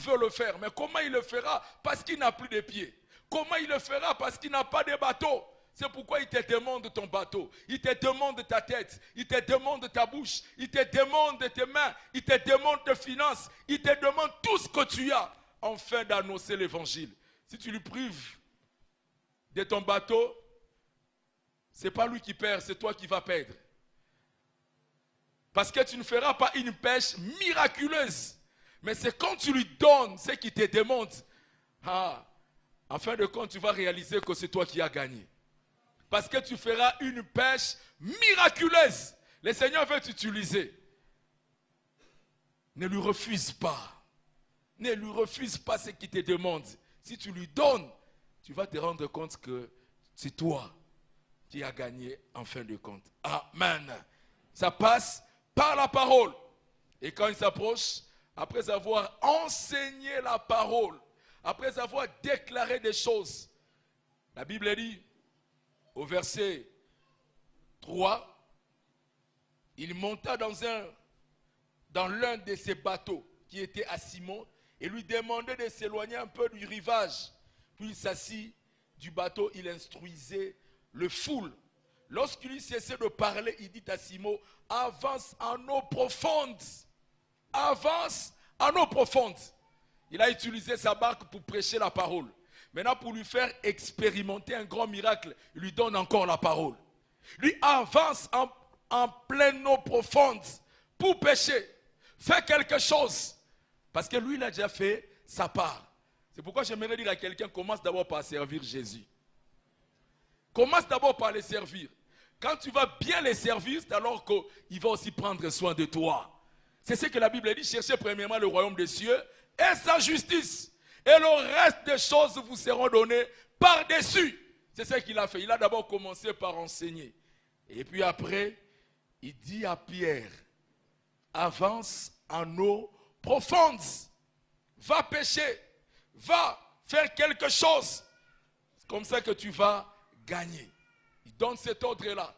veut le faire. Mais comment il le fera? Parce qu'il n'a plus de pieds. Comment il le fera? Parce qu'il n'a pas de bateau. C'est pourquoi il te demande ton bateau. Il te demande ta tête. Il te demande ta bouche. Il te demande tes mains. Il te demande tes finances. Il te demande tout ce que tu as afin d'annoncer l'évangile. Si tu lui prives de ton bateau, ce n'est pas lui qui perd, c'est toi qui vas perdre. Parce que tu ne feras pas une pêche miraculeuse. Mais c'est quand tu lui donnes ce qu'il te demande. En fin de compte, tu vas réaliser que c'est toi qui as gagné. Parce que tu feras une pêche miraculeuse. Le Seigneur veut t'utiliser. Ne lui refuse pas. Ne lui refuse pas ce qu'il te demande. Si tu lui donnes, tu vas te rendre compte que c'est toi qui as gagné en fin de compte. Amen. Ça passe par la parole. Et quand il s'approche, après avoir enseigné la parole, après avoir déclaré des choses, la Bible dit, au verset 3, il monta dans l'un de ses bateaux qui était à Simon et lui demandait de s'éloigner un peu du rivage. Puis il s'assit du bateau, il instruisait le foule. Lorsqu'il cessait de parler, il dit à Simon, avance en eau profonde. Avance en eau profonde. Il a utilisé sa barque pour prêcher la parole. Maintenant, pour lui faire expérimenter un grand miracle, il lui donne encore la parole. Lui avance en pleine eau profonde pour pêcher. Fais quelque chose. Parce que lui, il a déjà fait sa part. C'est pourquoi j'aimerais dire à quelqu'un, commence d'abord par servir Jésus. Commence d'abord par les servir. Quand tu vas bien les servir, c'est alors qu'il va aussi prendre soin de toi. C'est ce que la Bible dit, cherchez premièrement le royaume des cieux et sa justice. Et le reste des choses vous seront données par-dessus. C'est ce qu'il a fait. Il a d'abord commencé par enseigner. Et puis après, il dit à Pierre, avance en eau profonde. Va pêcher. Va faire quelque chose. C'est comme ça que tu vas gagner. Il donne cet ordre-là.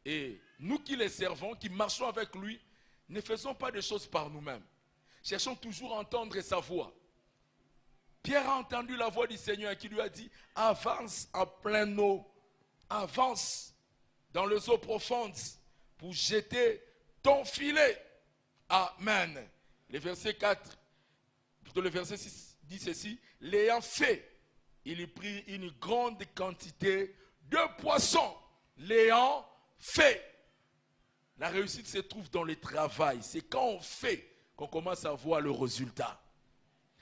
Et nous qui les servons, qui marchons avec lui, ne faisons pas des choses par nous-mêmes. Cherchons toujours à entendre sa voix. Pierre a entendu la voix du Seigneur qui lui a dit, avance en pleine eau, avance dans les eaux profondes pour jeter ton filet. Amen. Le verset 4, plutôt le verset 6 dit ceci, l'ayant fait, il prit une grande quantité de poissons. L'ayant fait. La réussite se trouve dans le travail. C'est quand on fait qu'on commence à voir le résultat.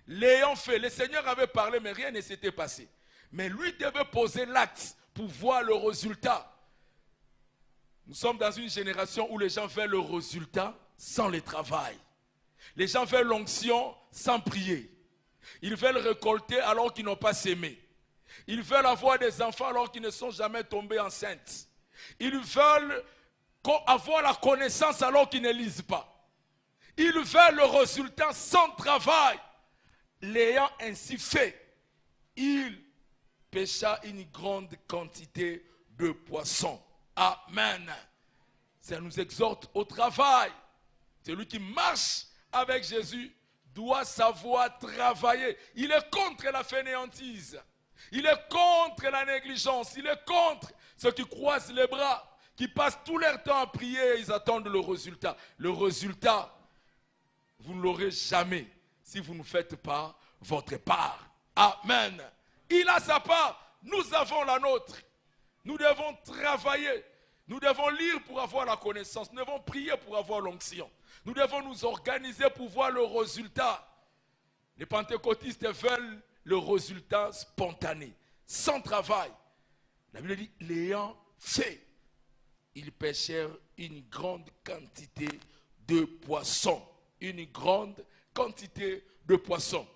L'ayant fait, le Seigneur avait parlé, mais rien ne s'était passé. Mais lui devait poser l'acte pour voir le résultat. Nous sommes dans une génération où les gens veulent le résultat sans le travail. Les gens veulent l'onction sans prier. Ils veulent récolter alors qu'ils n'ont pas sémé. Ils veulent avoir des enfants alors qu'ils ne sont jamais tombés enceintes. Ils veulent avoir la connaissance alors qu'ils ne lisent pas. Ils veulent le résultat sans travail. L'ayant ainsi fait, il pêcha une grande quantité de poissons. Amen. Ça nous exhorte au travail. Celui qui marche avec Jésus doit savoir travailler. Il est contre la fainéantise. Il est contre la négligence. Il est contre ceux qui croisent les bras, qui passent tout leur temps à prier et ils attendent le résultat. Le résultat, vous ne l'aurez jamais si vous ne faites pas votre part. Amen. Il a sa part, nous avons la nôtre. Nous devons travailler. Nous devons lire pour avoir la connaissance. Nous devons prier pour avoir l'onction. Nous devons nous organiser pour voir le résultat. Les pentecôtistes veulent le résultat spontané, sans travail. La Bible dit, l'ayant fait, ils pêchèrent une grande quantité de poissons. Une grande quantité de poissons.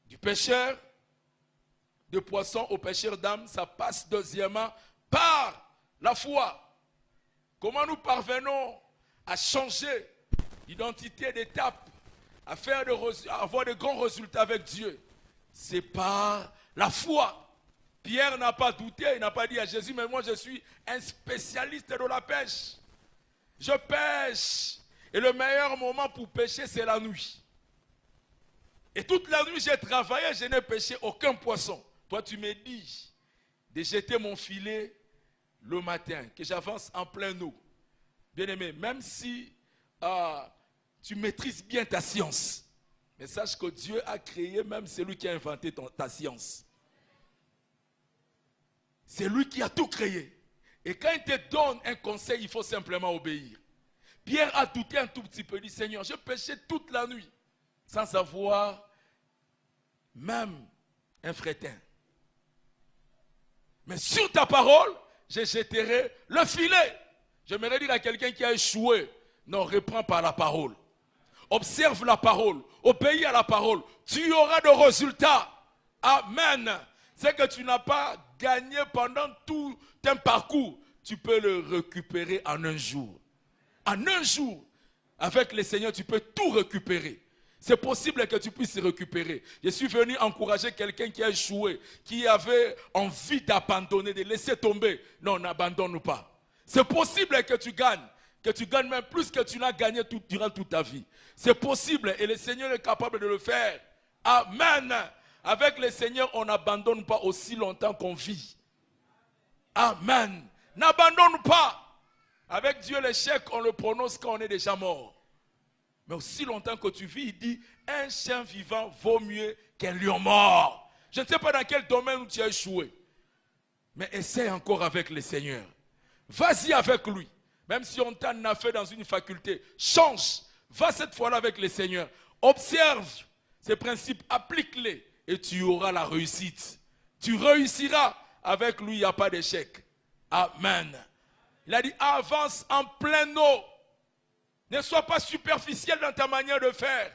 Du pêcheur de poissons au pêcheur d'âmes, ça passe deuxièmement par la foi. Comment nous parvenons à changer d'identité, d'étape, à avoir de grands résultats avec Dieu? C'est par la foi. Pierre n'a pas douté, il n'a pas dit à Jésus, mais moi je suis un spécialiste de la pêche. Je pêche. Et le meilleur moment pour pêcher, c'est la nuit. Et toute la nuit, j'ai travaillé, je n'ai pêché aucun poisson. Toi, tu me dis de jeter mon filet le matin, que j'avance en pleine eau. Bien-aimé, même si tu maîtrises bien ta science, mais sache que Dieu a créé même celui qui a inventé ta science. C'est lui qui a tout créé. Et quand il te donne un conseil, il faut simplement obéir. Pierre a douté un tout petit peu, il dit, Seigneur, je péchais toute la nuit, sans avoir même un fretin. Mais sur ta parole, je jetterai le filet. J'aimerais dire à quelqu'un qui a échoué, non, reprends par la parole. Observe la parole, obéis à la parole. Tu auras de résultats. Amen. C'est que tu n'as pas gagné pendant tout un parcours. Tu peux le récupérer en un jour. En un jour, avec le Seigneur, tu peux tout récupérer. C'est possible que tu puisses récupérer. Je suis venu encourager quelqu'un qui a échoué, qui avait envie d'abandonner, de laisser tomber. Non, n'abandonne pas. C'est possible que tu gagnes même plus que tu n'as gagné durant toute ta vie. C'est possible et le Seigneur est capable de le faire. Amen. Avec le Seigneur, on n'abandonne pas aussi longtemps qu'on vit. Amen. N'abandonne pas. Avec Dieu, l'échec, on le prononce quand on est déjà mort. Mais aussi longtemps que tu vis, il dit, un chien vivant vaut mieux qu'un lion mort. Je ne sais pas dans quel domaine où tu as échoué. Mais essaie encore avec le Seigneur. Vas-y avec lui. Même si on t'a fait dans une faculté, change. Va cette fois-là avec le Seigneur. Observe ces principes, applique-les et tu auras la réussite. Tu réussiras. Avec lui, il n'y a pas d'échec. Amen. Il a dit, avance en pleine eau. Ne sois pas superficiel dans ta manière de faire.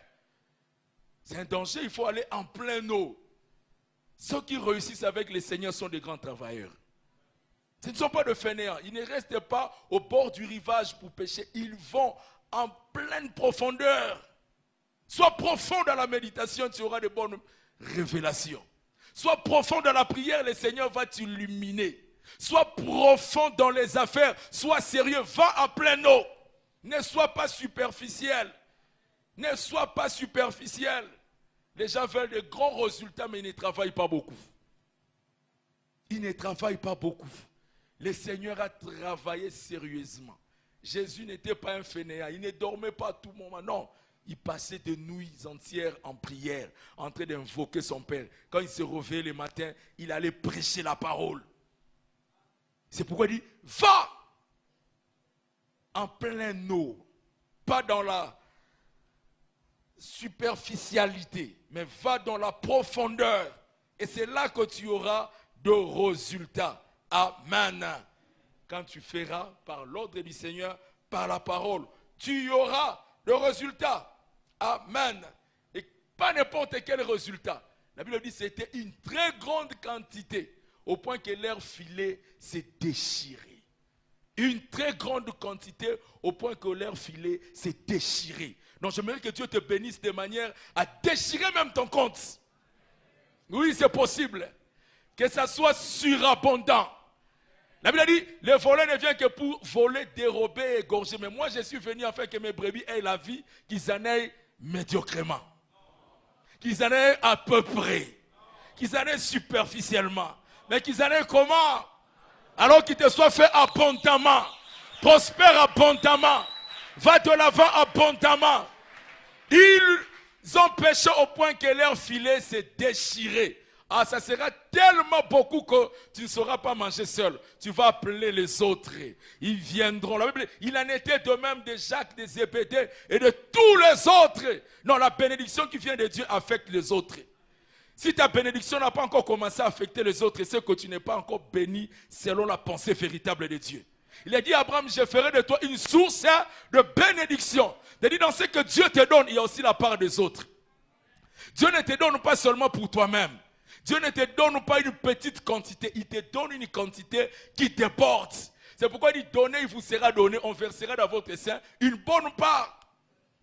C'est un danger, il faut aller en pleine eau. Ceux qui réussissent avec le Seigneur sont des grands travailleurs. Ce ne sont pas de fainéants. Ils ne restent pas au bord du rivage pour pêcher. Ils vont en pleine profondeur. Sois profond dans la méditation, tu auras de bonnes révélations. Sois profond dans la prière, le Seigneur va t'illuminer. Sois profond dans les affaires, sois sérieux, va en pleine eau. Ne sois pas superficiel. Ne sois pas superficiel. Les gens veulent de grands résultats, mais ils ne travaillent pas beaucoup. Ils ne travaillent pas beaucoup. Le Seigneur a travaillé sérieusement. Jésus n'était pas un fainéant. Il ne dormait pas à tout moment. Non, il passait des nuits entières en prière, en train d'invoquer son Père. Quand il se réveillait le matin, il allait prêcher la parole. C'est pourquoi il dit, va en pleine eau, pas dans la superficialité, mais va dans la profondeur. Et c'est là que tu auras de résultats. Amen. Quand tu feras par l'ordre du Seigneur, par la parole, tu auras de résultats. Amen. Et pas n'importe quel résultat. La Bible dit que c'était une très grande quantité, au point que leur filet s'est déchiré. Une très grande quantité, au point que leur filet s'est déchiré. Donc j'aimerais que Dieu te bénisse de manière à déchirer même ton compte. Oui, c'est possible. Que ça soit surabondant. La Bible dit, le voleur ne vient que pour voler, dérober et égorger. Mais moi, je suis venu afin que mes brebis aient la vie, qu'ils en aient médiocrement. Qu'ils en aient à peu près. Qu'ils en aient superficiellement. Mais qu'ils en aient comment? Alors qu'il te soit fait abondamment. Prospère abondamment. Va de l'avant abondamment. Ils ont péché au point que leur filet s'est déchiré. Ah, ça sera tellement beaucoup que tu ne sauras pas manger seul. Tu vas appeler les autres. Ils viendront. La Bible, il en était de même de Jacques, de Zébédée et de tous les autres. Non, la bénédiction qui vient de Dieu affecte les autres. Si ta bénédiction n'a pas encore commencé à affecter les autres, c'est que tu n'es pas encore béni selon la pensée véritable de Dieu. Il a dit à Abraham, je ferai de toi une source de bénédiction. Il a dit, dans ce que Dieu te donne, il y a aussi la part des autres. Dieu ne te donne pas seulement pour toi-même. Dieu ne te donne pas une petite quantité, il te donne une quantité qui déborde. C'est pourquoi il dit, donnez, il vous sera donné, on versera dans votre sein une bonne part.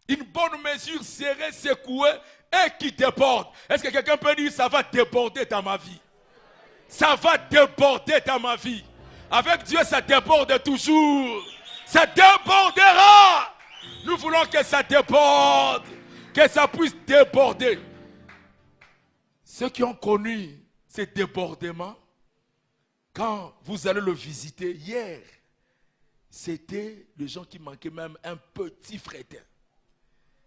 Une bonne mesure serrée, secouée et qui déborde. Est-ce que quelqu'un peut dire, ça va déborder dans ma vie? Ça va déborder dans ma vie. Avec Dieu, ça déborde toujours. Ça débordera. Nous voulons que ça déborde. Que ça puisse déborder. Ceux qui ont connu ces débordements, quand vous allez le visiter hier, c'était les gens qui manquaient même un petit fretin.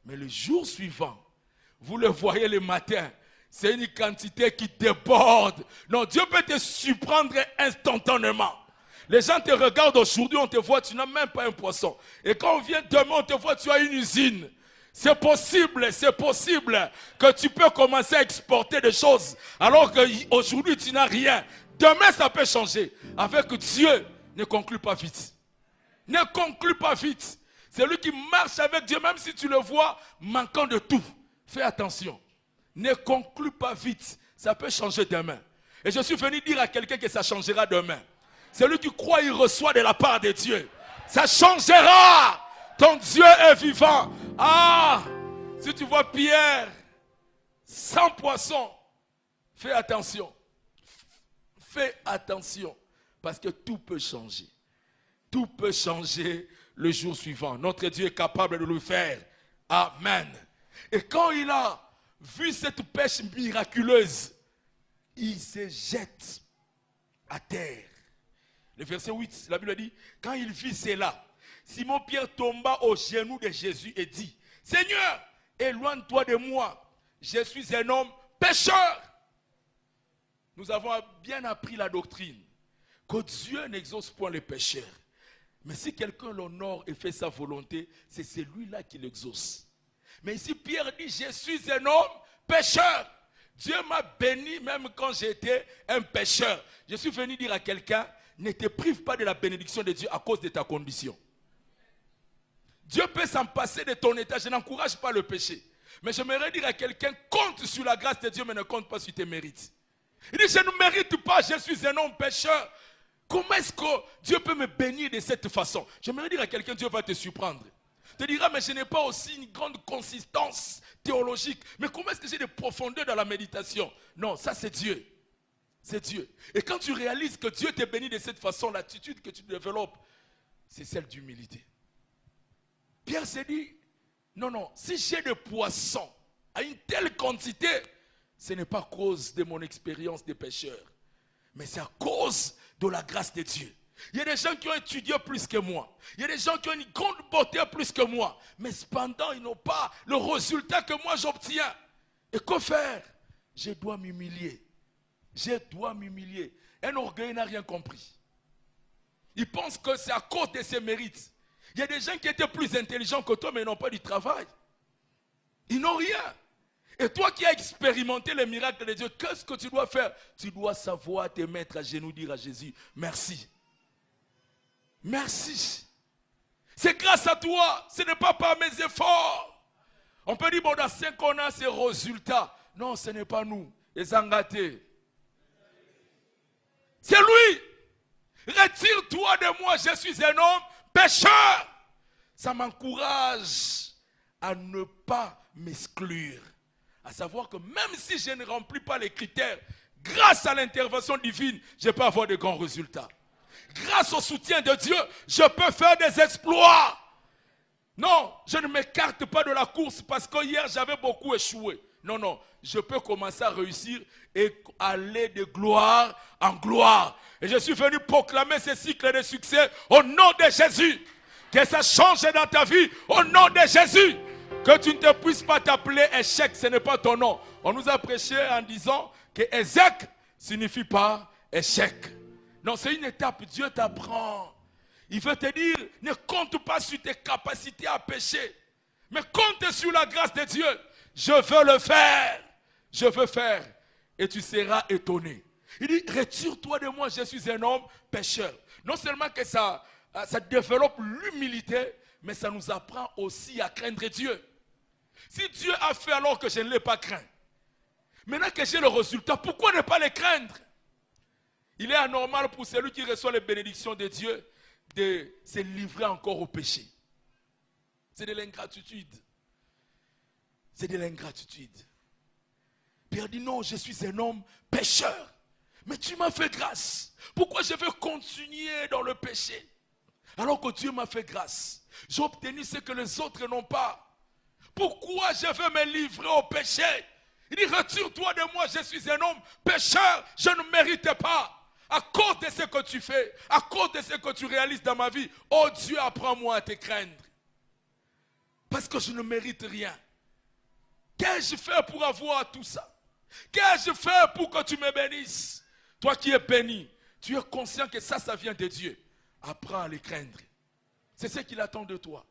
Mais le jour suivant, vous le voyez le matin, c'est une quantité qui déborde. Non, Dieu peut te surprendre instantanément. Les gens te regardent aujourd'hui, on te voit, tu n'as même pas un poisson. Et quand on vient demain, on te voit, tu as une usine. C'est possible que tu peux commencer à exporter des choses alors qu'aujourd'hui tu n'as rien. Demain ça peut changer. Avec Dieu, ne conclue pas vite. Ne conclue pas vite. Celui qui marche avec Dieu, même si tu le vois manquant de tout, fais attention. Ne conclue pas vite. Ça peut changer demain. Et je suis venu dire à quelqu'un que ça changera demain. Celui qui croit, il reçoit de la part de Dieu. Ça changera. Ton Dieu est vivant. Ah, si tu vois Pierre sans poisson, fais attention. Fais attention. Parce que tout peut changer. Tout peut changer le jour suivant. Notre Dieu est capable de le faire. Amen. Et quand il a vu cette pêche miraculeuse, il se jette à terre. Le verset 8, la Bible dit, quand il vit cela, Simon-Pierre tomba aux genoux de Jésus et dit, Seigneur, éloigne-toi de moi, je suis un homme pécheur. Nous avons bien appris la doctrine que Dieu n'exauce point les pécheurs. Mais si quelqu'un l'honore et fait sa volonté, c'est celui-là qui l'exauce. Mais ici, Pierre dit, je suis un homme pécheur. Dieu m'a béni même quand j'étais un pécheur. Je suis venu dire à quelqu'un, ne te prive pas de la bénédiction de Dieu à cause de ta condition. Dieu peut s'en passer de ton état. Je n'encourage pas le péché. Mais j'aimerais dire à quelqu'un, compte sur la grâce de Dieu, mais ne compte pas sur tes mérites. Il dit, je ne mérite pas, je suis un homme pécheur. Comment est-ce que Dieu peut me bénir de cette façon? J'aimerais dire à quelqu'un, Dieu va te surprendre. Tu te diras, mais je n'ai pas aussi une grande consistance théologique. Mais comment est-ce que j'ai des profondeurs dans la méditation? Non, ça c'est Dieu. C'est Dieu. Et quand tu réalises que Dieu te bénit de cette façon, l'attitude que tu développes, c'est celle d'humilité. Pierre s'est dit, non, si j'ai des poissons à une telle quantité, ce n'est pas à cause de mon expérience de pécheur, mais c'est à cause de la grâce de Dieu. Il y a des gens qui ont étudié plus que moi. Il y a des gens qui ont une grande beauté plus que moi. Mais cependant, ils n'ont pas le résultat que moi j'obtiens. Et que faire? Je dois m'humilier. Je dois m'humilier. Un orgueil n'a rien compris. Il pense que c'est à cause de ses mérites. Il y a des gens qui étaient plus intelligents que toi, mais ils n'ont pas du travail. Ils n'ont rien. Et toi qui as expérimenté les miracles de Dieu, qu'est-ce que tu dois faire? Tu dois savoir te mettre à genoux, dire à Jésus, merci. Merci. C'est grâce à toi. Ce n'est pas par mes efforts. On peut dire, bon, dans 5 ans, on a ces résultats. Non, ce n'est pas nous. Les engatés. C'est lui. Retire-toi de moi, je suis un homme pécheur. Ça m'encourage à ne pas m'exclure. À savoir que même si je ne remplis pas les critères, grâce à l'intervention divine, je peux avoir de grands résultats. Grâce au soutien de Dieu, je peux faire des exploits. Non, je ne m'écarte pas de la course parce que hier j'avais beaucoup échoué. Non, je peux commencer à réussir et aller de gloire en gloire. Et je suis venu proclamer ce cycle de succès au nom de Jésus. Que ça change dans ta vie au nom de Jésus. Que tu ne te puisses pas t'appeler échec, ce n'est pas ton nom. On nous a prêché en disant que échec signifie pas échec. Non, c'est une étape, Dieu t'apprend. Il veut te dire, ne compte pas sur tes capacités à pécher, mais compte sur la grâce de Dieu. Je veux le faire, je veux faire, et tu seras étonné. Il dit, retire-toi de moi, je suis un homme pécheur. Non seulement que ça développe l'humilité, mais ça nous apprend aussi à craindre Dieu. Si Dieu a fait alors que je ne l'ai pas craint, maintenant que j'ai le résultat, pourquoi ne pas le craindre? Il est anormal pour celui qui reçoit les bénédictions de Dieu de se livrer encore au péché. C'est de l'ingratitude. C'est de l'ingratitude. Pierre dit non, je suis un homme pécheur. Mais tu m'as fait grâce. Pourquoi je veux continuer dans le péché? Alors que Dieu m'a fait grâce. J'ai obtenu ce que les autres n'ont pas. Pourquoi je veux me livrer au péché? Il dit, retire-toi de moi, je suis un homme pécheur, je ne mérite pas. À cause de ce que tu fais, à cause de ce que tu réalises dans ma vie, oh Dieu, apprends-moi à te craindre. Parce que je ne mérite rien. Qu'ai-je fait pour avoir tout ça? Qu'ai-je fait pour que tu me bénisses? Toi qui es béni, tu es conscient que ça vient de Dieu. Apprends à les craindre. C'est ce qu'il attend de toi.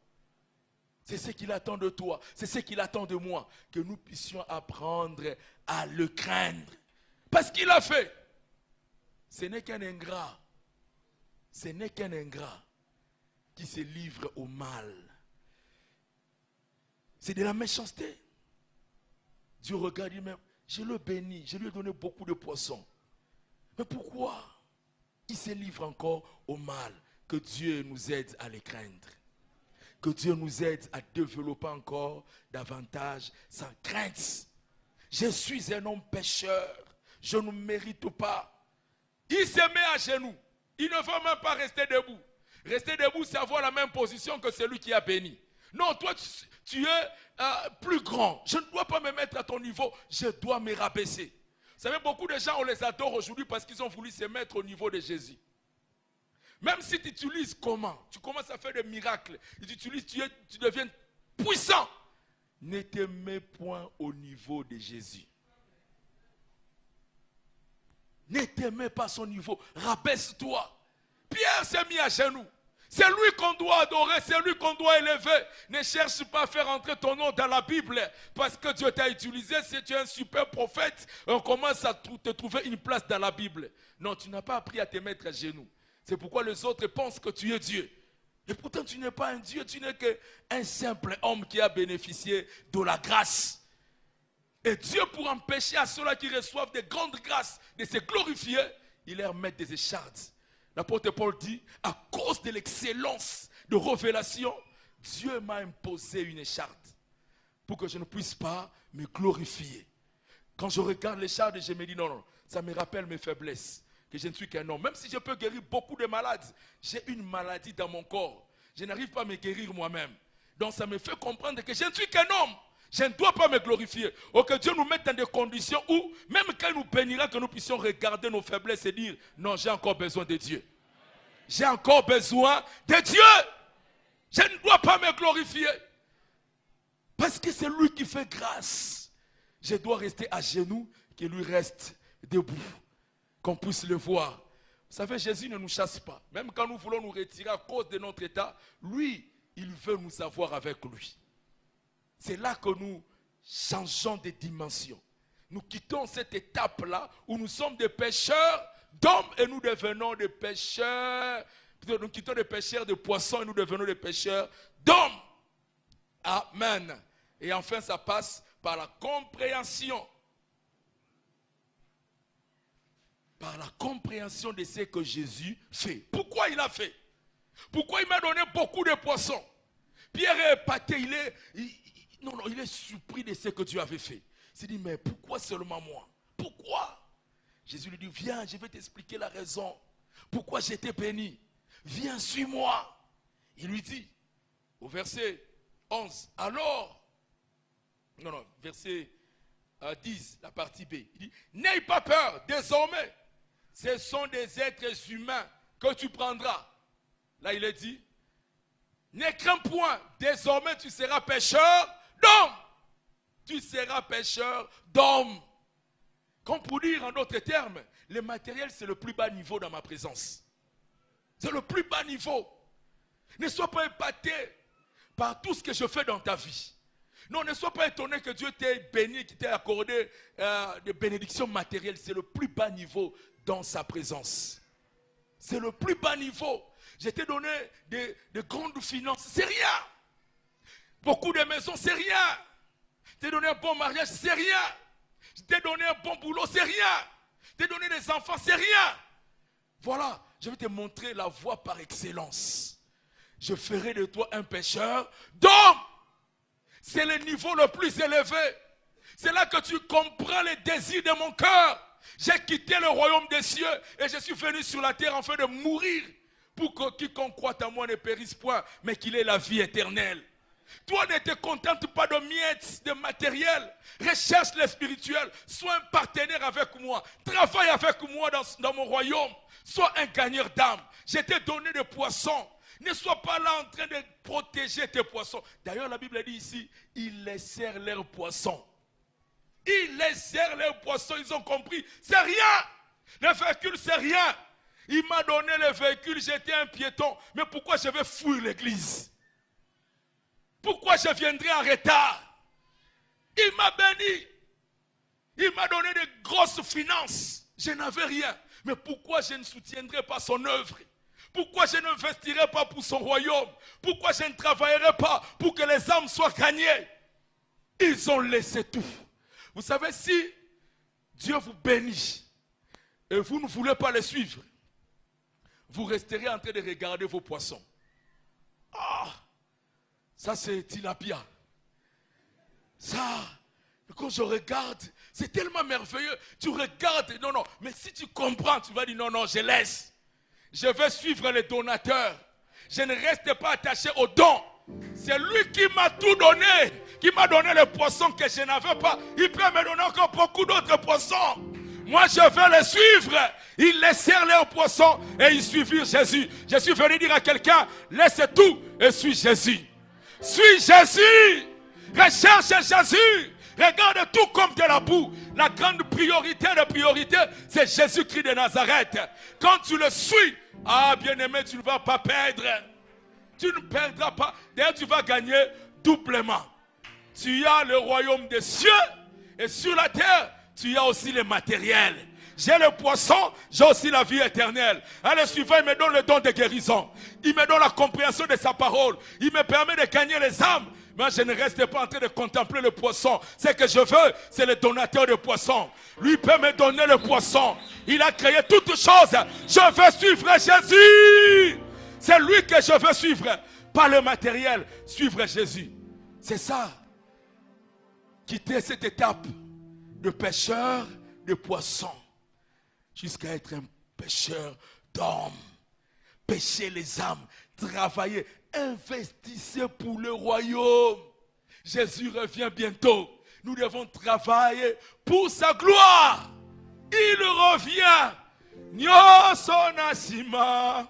C'est ce qu'il attend de toi. C'est ce qu'il attend de moi. Que nous puissions apprendre à le craindre. Parce qu'il a fait. Ce n'est qu'un ingrat. Ce n'est qu'un ingrat qui se livre au mal. C'est de la méchanceté. Dieu regarde lui-même. Je le bénis. Je lui ai donné beaucoup de poissons. Mais pourquoi il se livre encore au mal? Que Dieu nous aide à les craindre. Que Dieu nous aide à développer encore davantage sa crainte. Je suis un homme pécheur. Je ne mérite pas. Il se met à genoux. Il ne veut même pas rester debout. Rester debout, c'est avoir la même position que celui qui a béni. Non, toi, tu es plus grand. Je ne dois pas me mettre à ton niveau. Je dois me rabaisser. Vous savez, beaucoup de gens, on les adore aujourd'hui parce qu'ils ont voulu se mettre au niveau de Jésus. Même si tu utilises comment? Tu commences à faire des miracles. Tu utilises, tu deviens puissant. Ne te mets point au niveau de Jésus. Ne te mets pas à son niveau. Rabaisse-toi. Pierre s'est mis à genoux. C'est lui qu'on doit adorer, c'est lui qu'on doit élever. Ne cherche pas à faire entrer ton nom dans la Bible parce que Dieu t'a utilisé. Si tu es un super prophète, on commence à te trouver une place dans la Bible. Non, tu n'as pas appris à te mettre à genoux. C'est pourquoi les autres pensent que tu es Dieu. Et pourtant, tu n'es pas un Dieu, tu n'es qu'un simple homme qui a bénéficié de la grâce. Et Dieu, pour empêcher à ceux-là qui reçoivent des grandes grâces de se glorifier, il leur met des échardes. L'apôtre Paul dit, à cause de l'excellence de révélation, Dieu m'a imposé une écharde pour que je ne puisse pas me glorifier. Quand je regarde l'écharde, je me dis, non, ça me rappelle mes faiblesses, que je ne suis qu'un homme. Même si je peux guérir beaucoup de malades, j'ai une maladie dans mon corps. Je n'arrive pas à me guérir moi-même. Donc ça me fait comprendre que je ne suis qu'un homme. Je ne dois pas me glorifier. Ou que Dieu nous mette dans des conditions où, même quand il nous bénira, que nous puissions regarder nos faiblesses et dire, non, j'ai encore besoin de Dieu. J'ai encore besoin de Dieu. Je ne dois pas me glorifier. Parce que c'est lui qui fait grâce. Je dois rester à genoux, qu'il lui reste debout. Qu'on puisse le voir. Vous savez, Jésus ne nous chasse pas. Même quand nous voulons nous retirer à cause de notre état, lui, il veut nous avoir avec lui. C'est là que nous changeons de dimension. Nous quittons cette étape-là où nous sommes des pécheurs d'hommes et nous devenons des pécheurs. Nous quittons des pécheurs de poissons et nous devenons des pécheurs d'hommes. Amen. Et enfin, ça passe par la compréhension. Par la compréhension de ce que Jésus fait. Pourquoi il a fait? Pourquoi il m'a donné beaucoup de poissons? Pierre est épaté, il est surpris de ce que Dieu avait fait. Il s'est dit, mais pourquoi seulement moi? Pourquoi? Jésus lui dit, viens, je vais t'expliquer la raison. Pourquoi j'étais béni? Viens, suis-moi. Il lui dit, au verset 11, alors, verset 10, la partie B, il dit, n'aie pas peur, désormais, ce sont des êtres humains que tu prendras. Là, il est dit, ne crains point, désormais tu seras pécheur d'hommes. Tu seras pécheur d'hommes. Comme pour dire en d'autres termes, le matériel c'est le plus bas niveau dans ma présence. C'est le plus bas niveau. Ne sois pas épaté par tout ce que je fais dans ta vie. Non, ne sois pas étonné que Dieu t'ait béni, qu'il t'ait accordé des bénédictions matérielles. C'est le plus bas niveau dans sa présence. C'est le plus bas niveau. Je t'ai donné de grandes finances, c'est rien. Beaucoup de maisons, c'est rien. Je t'ai donné un bon mariage, c'est rien. Je t'ai donné un bon boulot, c'est rien. Je t'ai donné des enfants, c'est rien. Voilà, je vais te montrer la voie par excellence. Je ferai de toi un pécheur d'hommes. C'est le niveau le plus élevé. C'est là que tu comprends les désirs de mon cœur. J'ai quitté le royaume des cieux et je suis venu sur la terre afin de mourir pour que quiconque croit à moi ne périsse point, mais qu'il ait la vie éternelle. Toi, ne te contente pas de miettes, de matériel. Recherche le spirituel. Sois un partenaire avec moi. Travaille avec moi dans mon royaume. Sois un gagneur d'âme. Je t'ai donné des poissons. Ne sois pas là en train de protéger tes poissons. D'ailleurs, la Bible dit ici, ils laissèrent leurs poissons. Ils laissèrent leurs poissons, ils ont compris. C'est rien. Le véhicule, c'est rien. Il m'a donné le véhicule, j'étais un piéton. Mais pourquoi je vais fuir l'église? Pourquoi je viendrai en retard? Il m'a béni. Il m'a donné de grosses finances. Je n'avais rien. Mais pourquoi je ne soutiendrai pas son œuvre? Pourquoi je n'investirai pas pour son royaume? Pourquoi je ne travaillerai pas pour que les âmes soient gagnées? Ils ont laissé tout. Vous savez, si Dieu vous bénit et vous ne voulez pas le suivre, vous resterez en train de regarder vos poissons. Ah, ça c'est tilapia. Ça, quand je regarde, c'est tellement merveilleux. Tu regardes, non, non, mais si tu comprends, tu vas dire non, non, je laisse. Je vais suivre les donateurs. Je ne reste pas attaché aux dons. C'est lui qui m'a tout donné, qui m'a donné les poissons que je n'avais pas. Il peut me donner encore beaucoup d'autres poissons. Moi, je vais les suivre. Ils laissèrent leurs poissons et ils suivirent Jésus. Je suis venu dire à quelqu'un, laisse tout et suis Jésus. Suis Jésus. Recherche Jésus. Regarde tout comme de la boue. La grande priorité de priorité, c'est Jésus-Christ de Nazareth. Quand tu le suis, ah bien-aimé, tu ne vas pas perdre. Tu ne perdras pas. D'ailleurs, tu vas gagner doublement. Tu as le royaume des cieux et sur la terre, tu as aussi le matériel. J'ai le poisson, j'ai aussi la vie éternelle. À le suivant, il me donne le don de guérison. Il me donne la compréhension de sa parole. Il me permet de gagner les âmes. Moi, je ne reste pas en train de contempler le poisson. Ce que je veux, c'est le donateur de poissons. Lui peut me donner le poisson. Il a créé toutes choses. Je veux suivre Jésus. C'est lui que je veux suivre. Pas le matériel. Suivre Jésus. C'est ça. Quitter cette étape de pêcheur de poissons jusqu'à être un pêcheur d'hommes. Pêcher les âmes. Travailler. Investissez pour le royaume. Jésus revient bientôt. Nous devons travailler pour sa gloire. Il revient. Nyoso nasima.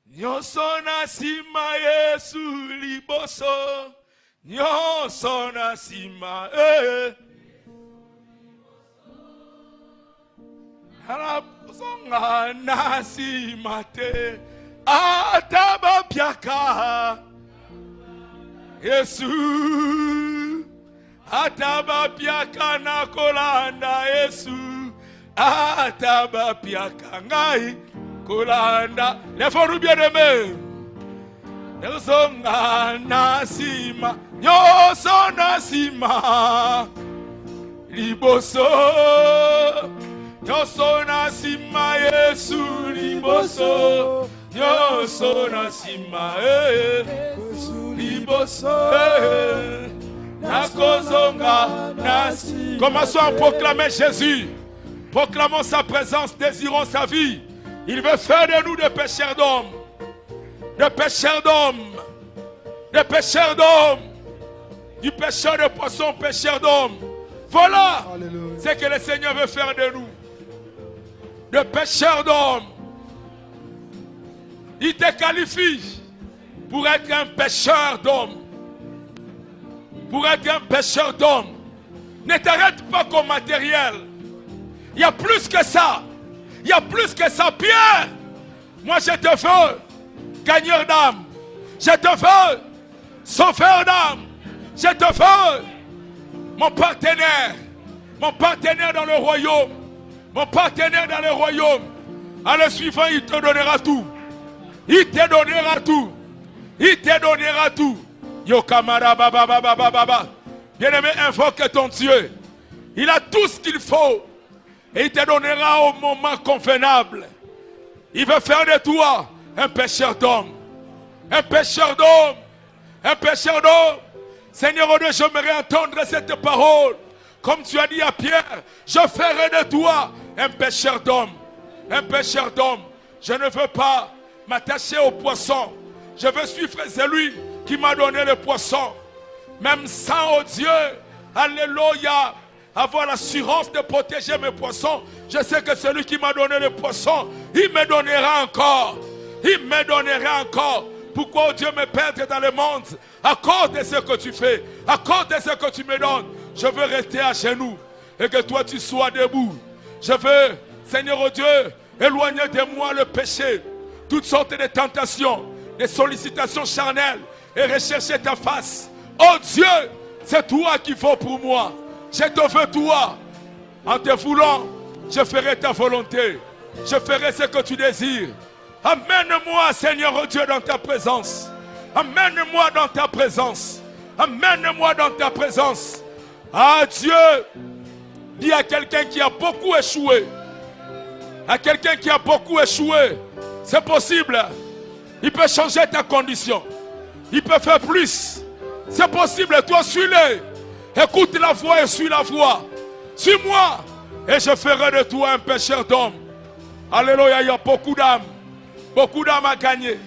Nyoso nasima Yesu liboso. Nyoso nasima. Songa nasi mate ataba piaka Yesu ataba piaka na kolanda Yesu ataba piaka ngai kolanda. Lève-nous bien-aimés. Songa nasima nyoso nasima liboso. Nyoso nasima Yesu liboso. Nyoso nasima Yesu liboso. Nakozonga nasi. Commençons à proclamer Jésus. Proclamons sa présence, désirons sa vie. Il veut faire de nous des pêcheurs d'hommes. Des pêcheurs d'hommes. Des pêcheurs d'hommes. Du pêcheur de poissons, pêcheur d'hommes. Voilà ce que le Seigneur veut faire de nous. De pêcheur d'hommes. Il te qualifie pour être un pêcheur d'hommes. Pour être un pêcheur d'hommes. Ne t'arrête pas qu'au matériel. Il y a plus que ça. Il y a plus que ça. Pierre, moi je te veux gagneur d'âme. Je te veux sauveur d'âme. Je te veux mon partenaire. Mon partenaire dans le royaume. Mon partenaire dans le royaume. À le suivant, il te donnera tout. Il te donnera tout. Il te donnera tout. Yo kamara baba baba baba. Bien-aimé, invoque ton Dieu. Il a tout ce qu'il faut. Et il te donnera au moment convenable. Il veut faire de toi un pêcheur d'hommes. Un pêcheur d'hommes. Un pêcheur d'hommes. Seigneur, j'aimerais entendre cette parole. Comme tu as dit à Pierre, je ferai de toi un pêcheur d'hommes. Un pêcheur d'hommes. Je ne veux pas m'attacher aux poissons. Je veux suivre celui qui m'a donné le poisson. Même sans, oh Dieu, alléluia, avoir l'assurance de protéger mes poissons. Je sais que celui qui m'a donné le poisson, il me donnera encore. Il me donnera encore. Pourquoi, oh Dieu, me perdre dans le monde? À cause de ce que tu fais, à cause de ce que tu me donnes, je veux rester à genoux et que toi tu sois debout. Je veux, Seigneur oh Dieu, éloigner de moi le péché, toutes sortes de tentations, des sollicitations charnelles et rechercher ta face. Oh Dieu, c'est toi qui faut pour moi. Je te veux toi. En te voulant, je ferai ta volonté. Je ferai ce que tu désires. Amène-moi, Seigneur oh Dieu, dans ta présence. Amène-moi dans ta présence. Amène-moi dans ta présence. Ah Dieu, dis à quelqu'un qui a beaucoup échoué. À quelqu'un qui a beaucoup échoué. C'est possible. Il peut changer ta condition. Il peut faire plus. C'est possible. Toi, suis-le. Écoute la voix et suis la voix. Suis-moi. Et je ferai de toi un pécheur d'hommes. Alléluia, il y a beaucoup d'âmes. Beaucoup d'âmes à gagner.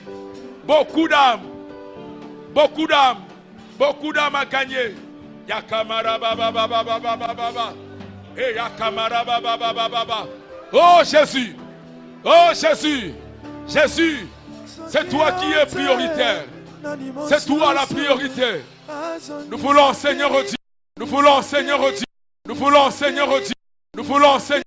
Beaucoup d'âmes. Beaucoup d'âmes. Beaucoup d'âmes à gagner. Yakamara baba baba baba baba. Et yakamara baba baba baba. Oh Jésus. Oh Jésus. Jésus. C'est toi qui es prioritaire. C'est toi la priorité. Nous voulons, Seigneur Dieu. Nous voulons, Seigneur Dieu. Nous voulons, Seigneur Dieu. Nous voulons, Seigneur.